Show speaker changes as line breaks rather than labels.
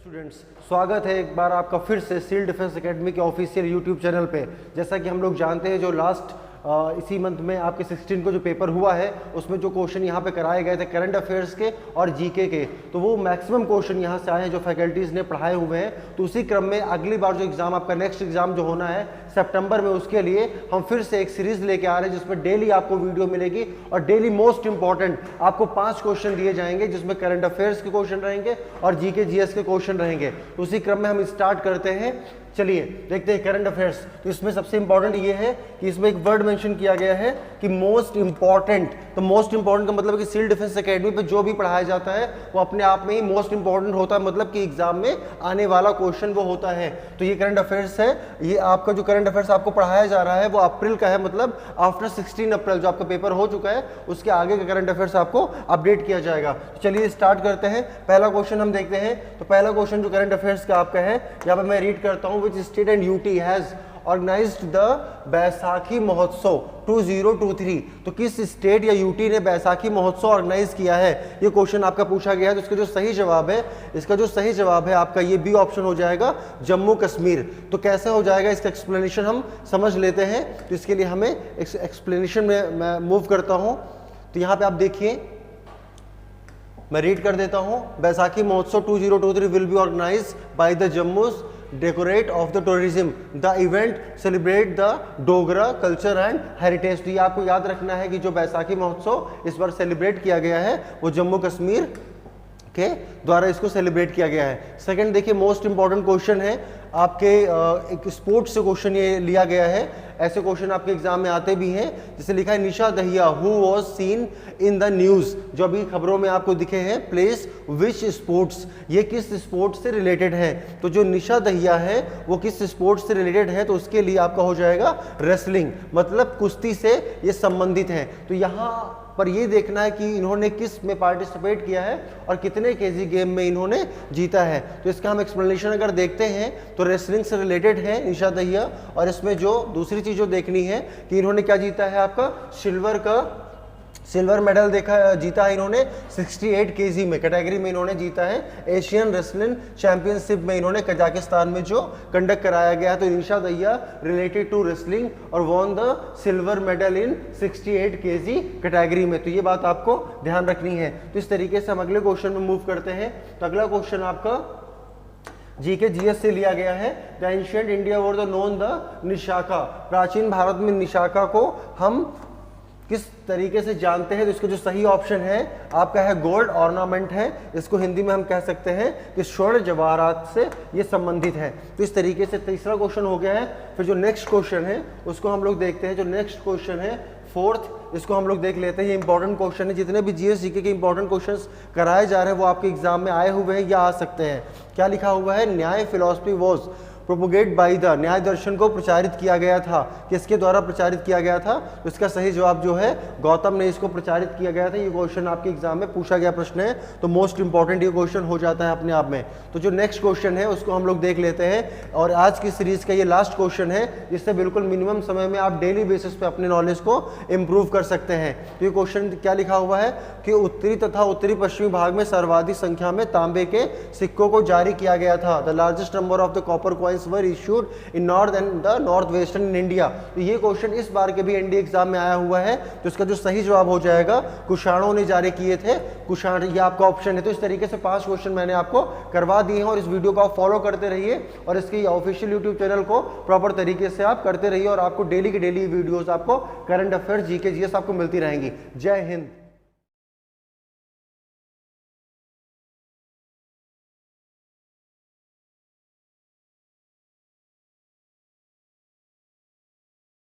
Students, स्वागत है एक बार आपका फिर से सिविल डिफेंस एकेडमी के ऑफिशियल यूट्यूब चैनल पे। जैसा कि हम लोग जानते हैं, जो लास्ट इसी मंथ में आपके 16 को जो पेपर हुआ है उसमें जो क्वेश्चन यहाँ पे कराए गए थे करंट अफेयर्स के और जीके के, तो वो मैक्सिमम क्वेश्चन यहाँ से आए हैं जो फैकल्टीज़ ने पढ़ाए हुए हैं। तो उसी क्रम में अगली बार जो एग्ज़ाम आपका नेक्स्ट एग्ज़ाम जो होना है सितंबर में, उसके लिए हम फिर से एक सीरीज़ लेके आ रहे हैं जिसमें डेली आपको वीडियो मिलेगी और डेली मोस्ट इंपॉर्टेंट आपको 5 क्वेश्चन दिए जाएंगे जिसमें करंट अफेयर्स के क्वेश्चन रहेंगे और जीके जीएस के क्वेश्चन रहेंगे। तो उसी क्रम में हम स्टार्ट करते हैं। चलिए देखते हैं करंट अफेयर्स। तो इसमें सबसे इंपॉर्टेंट ये है कि इसमें एक वर्ड मेंशन किया गया है कि मोस्ट इंपॉर्टेंट। तो मोस्ट इंपॉर्टेंट का मतलब कि सिविल डिफेंस एकेडमी पे जो भी पढ़ाया जाता है वो अपने आप में ही मोस्ट इंपॉर्टेंट होता है, मतलब कि एग्जाम में आने वाला क्वेश्चन वो होता है। तो ये करंट अफेयर्स है। ये आपका जो करंट अफेयर्स आपको पढ़ाया जा रहा है वो अप्रैल का है, मतलब आफ्टर 16 अप्रैल जो आपका पेपर हो चुका है उसके आगे का करंट अफेयर्स आपको अपडेट किया जाएगा। तो चलिए स्टार्ट करते हैं। पहला क्वेश्चन हम देखते हैं। तो पहला क्वेश्चन जो करंट अफेयर्स का आपका है, यहाँ पर मैं रीड करता हूँ। Which state and UT has organised the Baisakhi Mahotsav 2023। तो किस स्टेट या यूटी ने बैसाखी महोत्सव ऑर्गेनाइज किया है, ये क्वेश्चन आपका पूछा गया है। तो इसका जो सही जवाब है, आपका ये बी ऑप्शन हो जाएगा, जम्मू कश्मीर। तो कैसे हो जाएगा इसका एक्सप्लेनेशन हम समझ लेते हैं। तो इसके लिए हमें एक्सप्लेनेशन में मैं मूव करता हूँ। तो यहाँ पे आप देखिए, मैं रीड कर देता हूँ। Baisakhi Mahotsav 2023 will be organise by the Jammu decorate of the tourism. The event celebrate the Dogra culture and heritage. तो ये आपको याद रखना है कि जो बैसाखी महोत्सव इस बार सेलिब्रेट किया गया है वो जम्मू कश्मीर के द्वारा इसको सेलिब्रेट किया गया है। सेकंड देखिए, मोस्ट इंपॉर्टेंट क्वेश्चन है आपके, एक स्पोर्ट्स से क्वेश्चन ये लिया गया है। ऐसे क्वेश्चन आपके एग्जाम में आते भी हैं। जैसे लिखा है Nisha Dahiya who was seen in the news, जो अभी खबरों में आपको दिखे हैं, प्लेस विच स्पोर्ट्स, ये किस स्पोर्ट्स से रिलेटेड है। तो जो निशा दहिया है वो किस स्पोर्ट्स से रिलेटेड है, तो उसके लिए आपका हो जाएगा रेसलिंग, मतलब कुश्ती से ये संबंधित है। तो यहाँ पर ये देखना है कि इन्होंने किस में पार्टिसिपेट किया है और कितने केजी गेम में इन्होंने जीता है। तो इसका हम एक्सप्लेनेशन अगर देखते हैं तो रेसलिंग से रिलेटेड है निशा दहिया। और इसमें जो दूसरी चीज जो देखनी है कि इन्होंने क्या जीता है, आपका सिल्वर मेडल जीता है इन्होंने 68 केजी में कैटेगरी में इन्होंने जीता है। एशियन रेसलिंग चैंपियनशिप में इन्होंने कजाकिस्तान में जो कंडक्ट कराया गया है। तो निशा दहिया रिलेटेड टू रेसलिंग और won the silver medal in 68 KG category में। तो ये बात आपको ध्यान रखनी है। तो इस तरीके से हम अगले क्वेश्चन में मूव करते हैं। तो अगला क्वेश्चन आपका जीके जीएस से लिया गया है। The ancient India were the known the निशाका। प्राचीन भारत में निशाका को हम किस तरीके से जानते हैं। तो इसका जो सही ऑप्शन है आपका है गोल्ड ऑर्नामेंट है। इसको हिंदी में हम कह सकते हैं कि स्वर्ण जवाहरात से ये संबंधित है। तो इस तरीके से तीसरा क्वेश्चन हो गया है। फिर जो नेक्स्ट क्वेश्चन है उसको हम लोग देखते हैं। जो नेक्स्ट क्वेश्चन है फोर्थ, इसको हम लोग देख लेते हैं। ये इंपॉर्टेंट क्वेश्चन है। जितने भी जीएस जीके के इंपॉर्टेंट क्वेश्चंस कराए जा रहे हैं वो आपके एग्जाम में आए हुए हैं या आ सकते हैं। क्या लिखा हुआ है, न्याय philosophy was propagate by the, न्याय दर्शन को प्रचारित किया गया था, किसके द्वारा प्रचारित किया गया था। तो इसका सही जवाब जो है गौतम ने इसको प्रचारित किया गया था। ये क्वेश्चन आपके एग्जाम में पूछा गया प्रश्न है। तो मोस्ट इंपॉर्टेंट ये क्वेश्चन हो जाता है अपने आप में। तो जो नेक्स्ट क्वेश्चन है उसको हम लोग देख लेते हैं। और आज की सीरीज का ये लास्ट क्वेश्चन है जिससे बिल्कुल मिनिमम समय में आप डेली बेसिस पे अपने नॉलेज को इंप्रूव कर सकते हैं। तो ये क्वेश्चन क्या लिखा हुआ है कि उत्तरी तथा उत्तरी पश्चिमी भाग में सर्वाधिक संख्या में तांबे के सिक्कों को जारी किया गया था। The largest number of the copper coins were issued in north and the north western in India. तो ये क्वेश्चन इस बार के भी एनडीए एग्जाम में आया हुआ है। तो इसका जो सही जवाब हो जाएगा, कुषाणों ने जारी किए थे। कुषाण ये आपका ऑप्शन है। तो इस तरीके से 5 क्वेश्चन मैंने आपको करवा दिए हैं और इस वीडियो को आप फॉलो करते रहिए और इसके ऑफिशियल यूट्यूब चैनल को प्रॉपर तरीके से आप करते रहिए और आपको डेली की डेली वीडियोस आपको करंट अफेयर्स जीके जीएस आपको मिलती रहेंगी। जय हिंद।